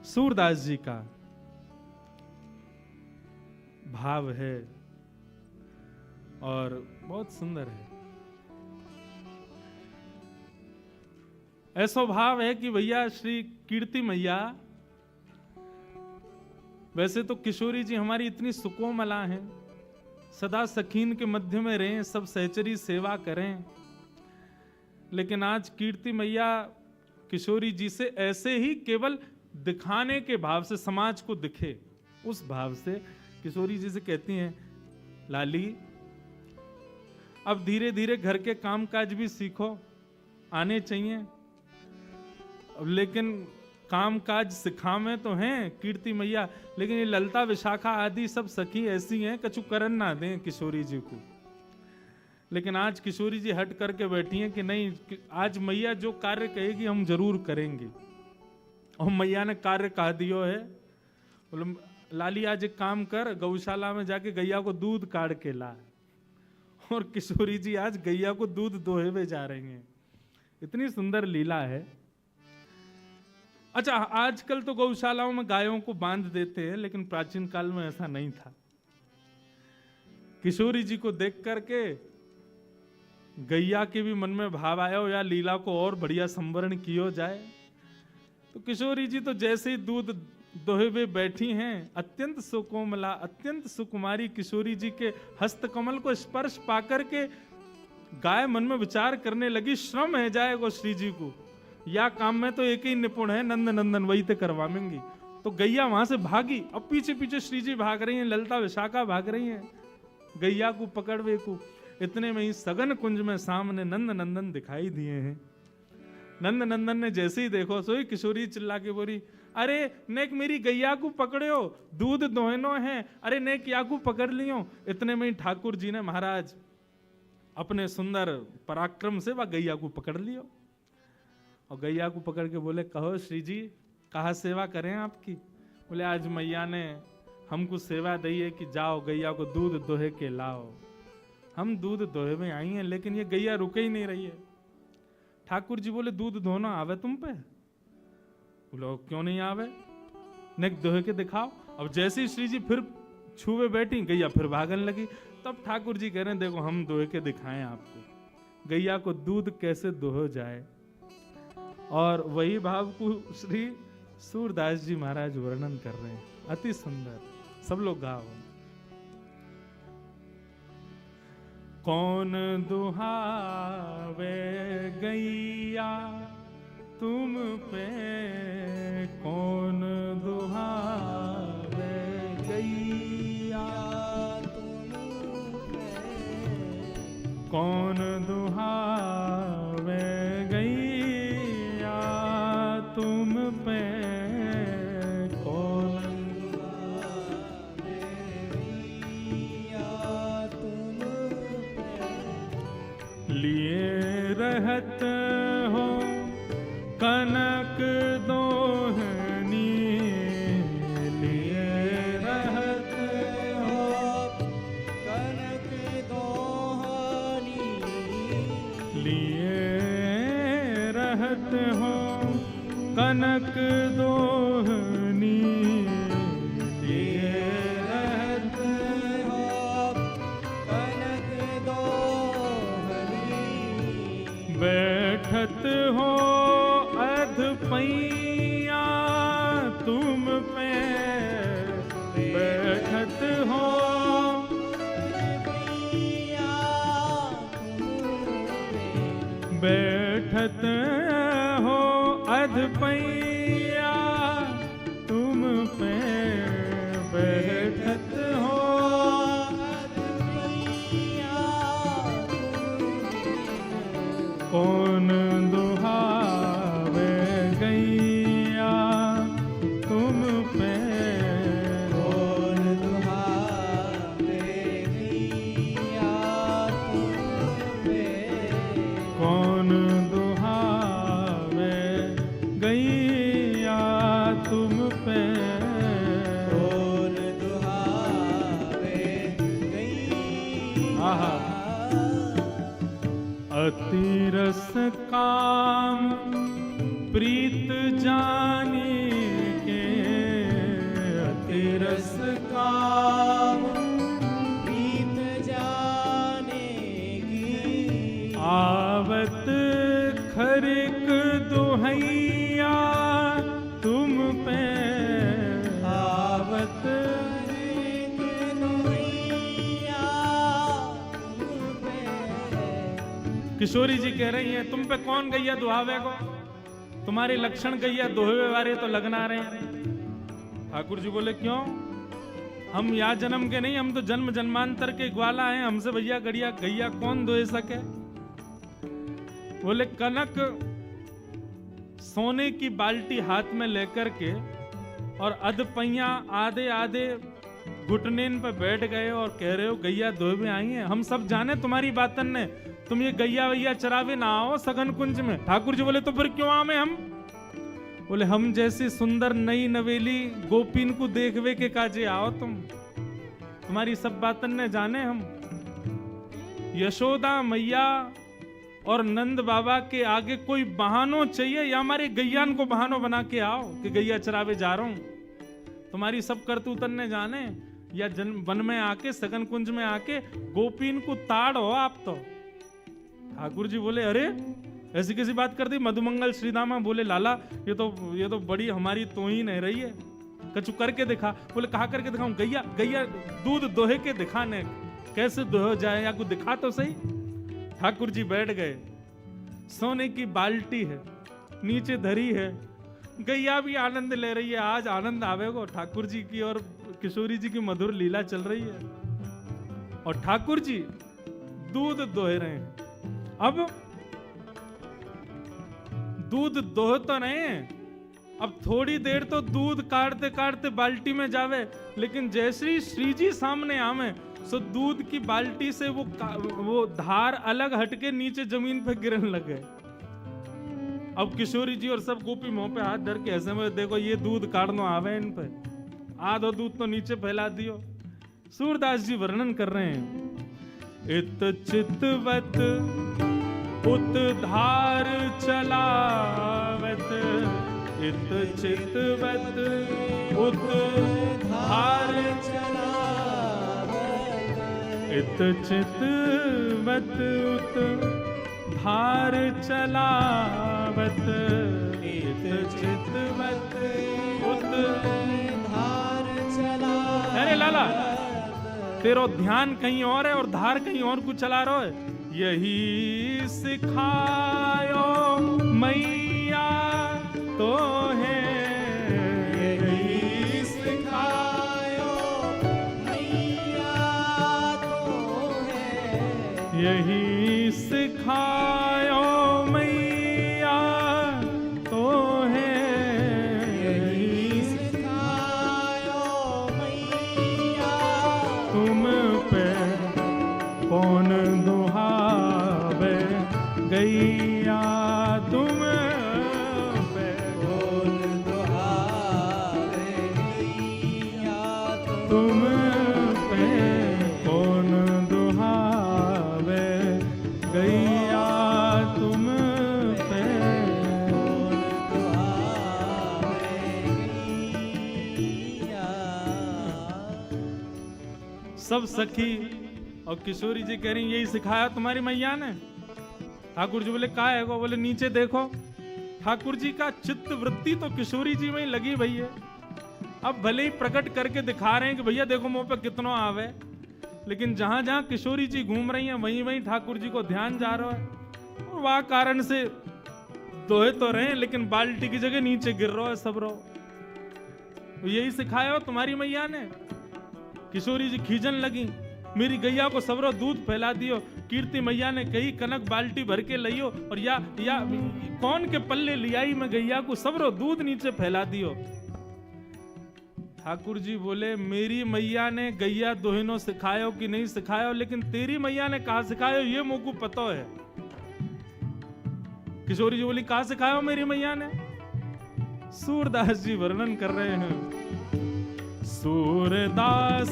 सूरदास जी का भाव है और बहुत सुंदर है। ऐसा भाव है कि भैया श्री कीर्ति मैया, वैसे तो किशोरी जी हमारी इतनी सुकोमला हैं, सदा सखीन के मध्य में रहें, सब सहचरी सेवा करें, लेकिन आज कीर्ति मैया किशोरी जी से ऐसे ही केवल दिखाने के भाव से, समाज को दिखे उस भाव से किशोरी जी से कहती हैं, लाली अब धीरे धीरे घर के कामकाज भी सीखो, आने चाहिए, लेकिन कामकाज सिखावे तो हैं कीर्ति मैया, लेकिन ये ललता विशाखा आदि सब सखी ऐसी हैं कछु करन ना दें किशोरी जी को। लेकिन आज किशोरी जी हट करके बैठी हैं कि नहीं, आज मैया जो कार्य कहेगी हम जरूर करेंगे। और मैया ने कार्य कह दियो है, बोले लाली आज एक काम कर, गौशाला में जाके गैया को दूध काट के ला। और किशोरी जी आज गैया को दूध दोहे में जा रही हैं। इतनी सुंदर लीला है। अच्छा, आजकल तो गौशालाओं में गायों को बांध देते हैं, लेकिन प्राचीन काल में ऐसा नहीं था। किशोरी जी को देख करके गैया के भी मन में भाव आया हो या लीला को और बढ़िया संवरण किया जाए। तो किशोरी जी तो जैसे ही दूध दोहे हुए बैठी हैं, अत्यंत सुकोमला, अत्यंत सुकुमारी किशोरी जी के हस्तकमल को स्पर्श पाकर के गाय मन में विचार करने लगी, श्रम है जाएगा श्री जी को, या काम में तो एक ही निपुण है, नंद नंदन वही तो करवाएंगी। तो गैया वहां से भागी, अब पीछे पीछे श्री जी भाग रही हैं, ललता विशाखा भाग रही हैं गैया को पकड़वे को। इतने में ही सघन कुंज में सामने नंद नंदन दिखाई दिए हैं। नंद नंदन ने जैसे ही देखो सोई किशोरी चिल्ला के बोली, अरे नेक मेरी गैया को पकड़ो, दूध दोहनो है, अरे नेक या को पकड़ लियो। इतने में ही ठाकुर जी ने महाराज अपने सुंदर पराक्रम से वह गैया को पकड़ लियो और गैया को पकड़ के बोले, कहो श्री जी कहाँ सेवा करें आपकी। बोले आज मैया ने हमको सेवा दी है कि जाओ गैया को दूध दोहे के लाओ। हम दूध दोहे में आई हैं, लेकिन ये गैया रुके ही नहीं रही है। ठाकुर जी बोले दूध धोना आवे तुम पे? बोलो क्यों नहीं आवे, नेक दोहे के दिखाओ। अब जैसे ही श्री जी फिर छुए बैठी, गैया फिर भागने लगी। तब ठाकुर जी कह रहे हैं, देखो हम दोहे के दिखाएं आपको, गैया को दूध कैसे दोहो जाए। और वही भाव को श्री सूरदास जी महाराज वर्णन कर रहे हैं, अति सुंदर। सब लोग गाओ। कौन दुहावे गैया तुम पे, कौन दुहावे गैया तुम पे, कौन दुहावे गैया तुम पे, कौन दुहावे गैया तुम पे, लिए रहत हो कनक दोहनी, लिए रहत हो कनक दोहनी, लिए रहत हो कनक दोहनी, लिए रहत हो कनक दोहनी, बैठत हो अध पैया तुम पे, बैठत हो बैठत हो अध पैया तुम पे, बैठत हो अध पैया, कौन दुहावे गैया तुम पे, कौन दुहावे गैया तुम पे, कौन दुहावे गैया तुम पे, कौन दुहावे गैया। अति रस काम प्रीत जाने के, रस काम प्रीत जानेगी। आवत खरिक दुहैया तुम पे, आवत खरिक दुहैया तुम पे। किशोरी जी कह रही हैं तुम पे कौन गैया दुहावे को, तुम्हारे लक्षण गैया दोहवे वाले तो लगना रहे हैं। ठाकुर जी बोले क्यों, हम या जन्म के नहीं, हम तो जन्म जन्मांतर के ग्वाला हैं, हमसे भैया गड़िया गैया कौन दोहे सके। बोले कनक सोने की बाल्टी हाथ में लेकर के और अधपैया आधे आधे घुटनेन पे बैठ गए और कह रहे हो गैया दोहवे आई हैं। हम सब जाने तुम्हारी बातन ने, तुम ये गैया वैया चरावे ना आओ सघन कुंज में। ठाकुर जी बोले तो फिर क्यों आवे हम। बोले हम जैसी सुंदर नई नवेली गोपीन को देखवे के काजे आओ तुम, तुम्हारी सब बातन ने जाने हम। यशोदा मैया और नंद बाबा के आगे कोई बहानो चाहिए या हमारे गैयान को बहानो बना के आओ कि गैया चरावे जा रहा हूं। तुम्हारी सब करतूतन ने जाने या वन में आके सघन कुंज में आके गोपीन को ताड़ हो आप तो। ठाकुर जी बोले अरे ऐसी कैसी बात कर दी। मधुमंगल श्रीदामा बोले लाला ये तो बड़ी हमारी तोहीन है रही है, कछु करके दिखा। बोले कहा करके दिखाऊं, गैया गैया दूध दोहे के दिखाने, कैसे दोह जाए या कुछ दिखा तो सही। ठाकुर जी बैठ गए, सोने की बाल्टी है नीचे धरी है, गैया भी आनंद ले रही है। आज आनंद आवेगो ठाकुर जी की और किशोरी जी की मधुर लीला चल रही है और ठाकुर जी दूध दोहे रहे हैं। अब दूध दोह तो नहीं है, अब थोड़ी देर तो दूध काटते काटते बाल्टी में जावे, लेकिन जैसे ही श्री जी सामने आवे सो दूध की बाल्टी से वो धार अलग हटके नीचे जमीन पे गिरने लगे। अब किशोरी जी और सब गोपी मुंह पे हाथ धर के ऐसे में देखो ये दूध काटनो आवे इन पे, आधो दूध तो नीचे फैला दियो। सूरदास जी वर्णन कर रहे हैं इत चितवत उत धार चलावत, इत चितवत उत धार चलावत, इत चितवत उत धार चलावत, इत चितवत उत धार चलावत। अरे लाला तेरो ध्यान कहीं और है और धार कहीं और कुछ चला रहा है। यही सिखायो मैया तो है, यही सिखायो मैया तो है, यही सिखायो मैया तो है, यही सिखायो मैया तुम पे कौन दुहावे गैया तुम पे कौन दुहावे गैया तुम पे कौन दुहावे गैया तुम पे कौन दुहावे गैया। सब सखी और किशोरी जी कह रही यही सिखाया तुम्हारी मैया ने। ठाकुर जी बोले का है वो, बोले नीचे देखो। ठाकुर जी का चित्त वृत्ति तो किशोरी जी में ही लगी भई है। अब भले ही प्रकट करके दिखा रहे हैं कि भैया देखो मुंह पे कितना आवे, लेकिन जहां जहां किशोरी जी घूम रही हैं वहीं वहीं ठाकुर जी को ध्यान जा रहा है और वह कारण से दोहे तो रहे लेकिन बाल्टी की जगह नीचे गिर रहा है सब रो। तो यही सिखाया हो तुम्हारी मैया ने। किशोरी जी खींचन लगी, मेरी गैया को सबरो दूध फैला दियो। कीर्ति मैया ने कही कनक बाल्टी भर के लियो और या कौन के पल्ले लियाई में गैया को सबरो दूध नीचे फैला दियो। ठाकुर जी बोले मेरी मैया ने गैया दोहिनो सिखायो कि नहीं सिखायो, लेकिन तेरी मैया ने कहा सिखायो ये मुझको पता है। किशोरी जी बोली कहा सिखायो मेरी मैया ने। सूरदास जी वर्णन कर रहे हैं, सूरदास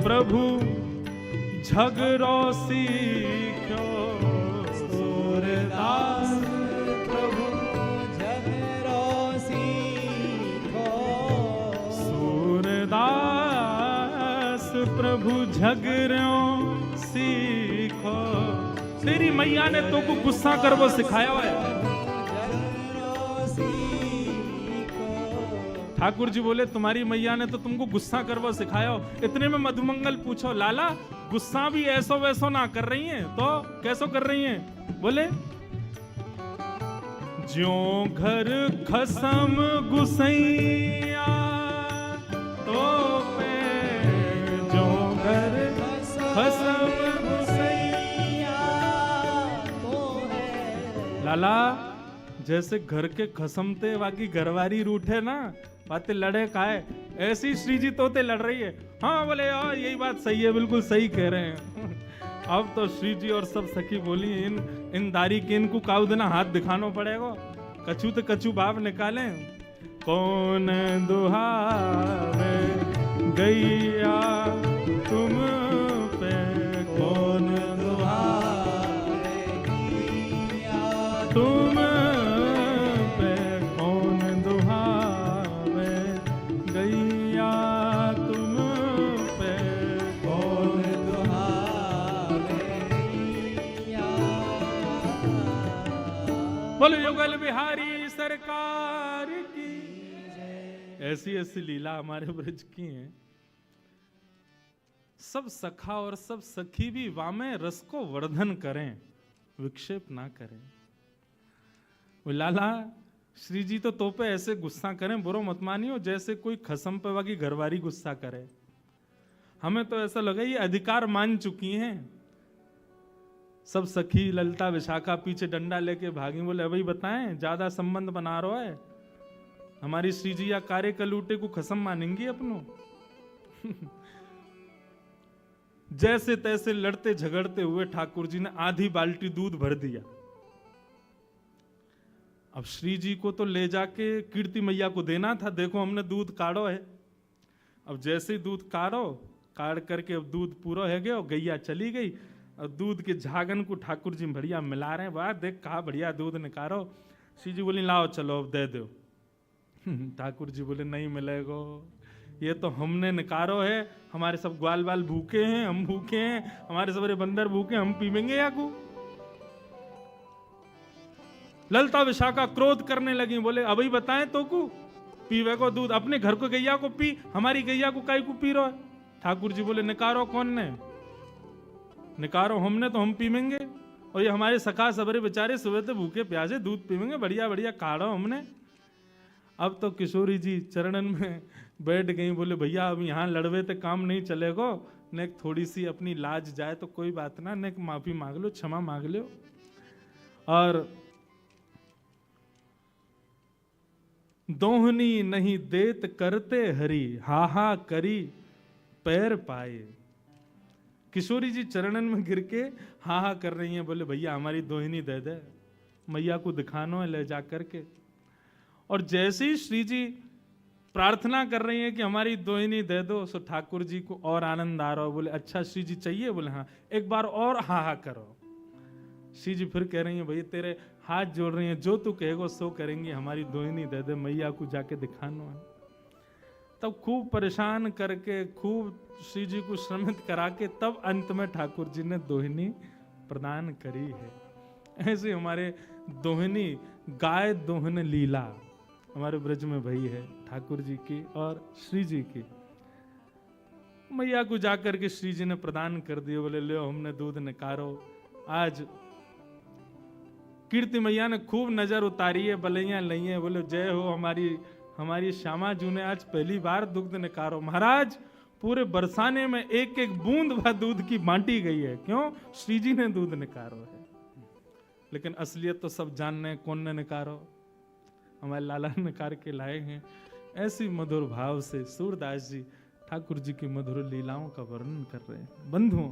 प्रभु झगड़ो सीख्यो, सूरदास प्रभु झगड़ो सीखो, सूरदास प्रभु झगड़ों सीखो। तेरी मैया ने तो को गुस्सा कर वो सिखाया हुआ है। ठाकुर जी बोले तुम्हारी मैया ने तो तुमको गुस्सा कर वो सिखाया हो। इतने में मधुमंगल पूछो लाला गुस्सा भी ऐसो वैसो ना कर रही हैं तो कैसो कर रही हैं? बोले ज्यों घर खसम गुसैया तो पे ज्यों घर खसम गुसैया तो है। लाला जैसे घर के खसमते बाकी घरवारी रूठे ना बातें लड़े काहे, ऐसी श्री जी तोते लड़ रही है। हाँ बोले यार यही बात सही है, बिल्कुल सही कह रहे हैं। अब तो श्री जी और सब सखी बोली इन दारी के इनको काउ देना हाथ दिखाना पड़ेगा। कछु तो कछु बाप निकाले। कौन दुहावे गैया तुम पे, कौन दुहावे गैया तुम पे, कौन दुहावे गैया तुम पे, कौन दुहावे गैया। बोलो युगल बिहारी सरकार की। ऐसी ऐसी लीला हमारे ब्रज की हैं। सब सखा और सब सखी भी वामे रस को वर्धन करें, विक्षेप ना करें। वो लाला श्री जी तो पे ऐसे गुस्सा करें, बुरो मत मानियो जैसे कोई खसम पे वाकी घरवारी गुस्सा करे। हमें तो ऐसा लगा ये अधिकार मान चुकी हैं। सब सखी ललिता विशाखा पीछे डंडा लेके भागी। बोले अभी बताएं ज्यादा संबंध बना रहा है हमारी श्री जी या कार्य कलूटे को खसम मानेंगी अपनों। जैसे तैसे लड़ते झगड़ते हुए ठाकुर जी ने आधी बाल्टी दूध भर दिया। अब श्री जी को तो ले जाके कीर्ति मैया को देना था। देखो हमने दूध काढ़ो है। अब जैसे ही दूध काढ़ करके अब दूध पूरा है गया, गैया चली गई और दूध के झागन को ठाकुर जी बढ़िया मिला रहे हैं। वाह देख कहा बढ़िया दूध निकालो। श्री जी बोली लाओ चलो अब दे दो। ठाकुर जी बोले नहीं मिलेगो, ये तो हमने निकारो है। हमारे सब ग्वाल बाल भूखे हैं, हम भूखे हैं, हमारे सबरे बंदर भूखे, हम पीवेंगे या को। ललिता विशाखा क्रोध करने लगी। बोले अभी बताएं तो को पीवे को दूध, अपने घर को गैया को पी, हमारी गैया को काई को पी रहा है। ठाकुर जी बोले निकारो कौन ने? निकारो हमने तो हम पीवेंगे, और ये हमारे सखा सबरे बेचारे सुबह से भूखे प्यासे दूध पीवेंगे, बढ़िया बढ़िया काढ़ो हमने। अब तो किशोरी जी चरणन में बैठ गई। बोले भैया अब यहाँ लड़वे तो काम नहीं चलेगा, ने थोड़ी सी अपनी लाज जाए तो कोई बात ना, ने माफी मांग लो, क्षमा मांग लो। और दोहनी नहीं देत करते हरी, हा करी पैर पाए। किशोरी जी चरणन में गिर के हा कर रही हैं। बोले भैया हमारी दोहिनी दे दे, मैया को दिखानो है ले जा करके। और जैसे ही श्री जी प्रार्थना कर रही हैं कि हमारी दोहिनी दे दो, सो ठाकुर जी को और आनंद आ रहा हो। बोले अच्छा श्री जी चाहिए? बोले हाँ, एक बार और हा करो। श्री जी फिर कह रही हैं भैया तेरे हाथ जोड़ रही हैं, जो तू कहेगो सो करेंगे, हमारी दोहिनी दे दे, मैया को जाके दिखाना है। तब खूब परेशान करके खूब श्री जी को श्रमित करा के तब अंत में ठाकुर जी ने दोहिनी प्रदान करी है। ऐसे हमारे दोहिनी गाय दोहन लीला हमारे ब्रज में भई है ठाकुर जी की और श्री जी की। मैया को जाकर के श्री जी ने प्रदान कर दिए। बोले ले हमने दूध निकारो। आज कीर्ति मैया ने खूब नजर उतारी है, बलैया लई है। बोले जय हो हमारी श्यामा जू ने आज पहली बार दुग्ध निकारो। महाराज पूरे बरसाने में एक एक बूंद व दूध की बांटी गई है। क्यों? श्री जी ने दूध निकारो है। लेकिन असलियत तो सब जानने कौन ने निकारो, हमारे लाला ने निकार के लाए हैं। ऐसी मधुर भाव से सूरदास जी ठाकुर जी की मधुर लीलाओं का वर्णन कर रहे हैं। बंधुओं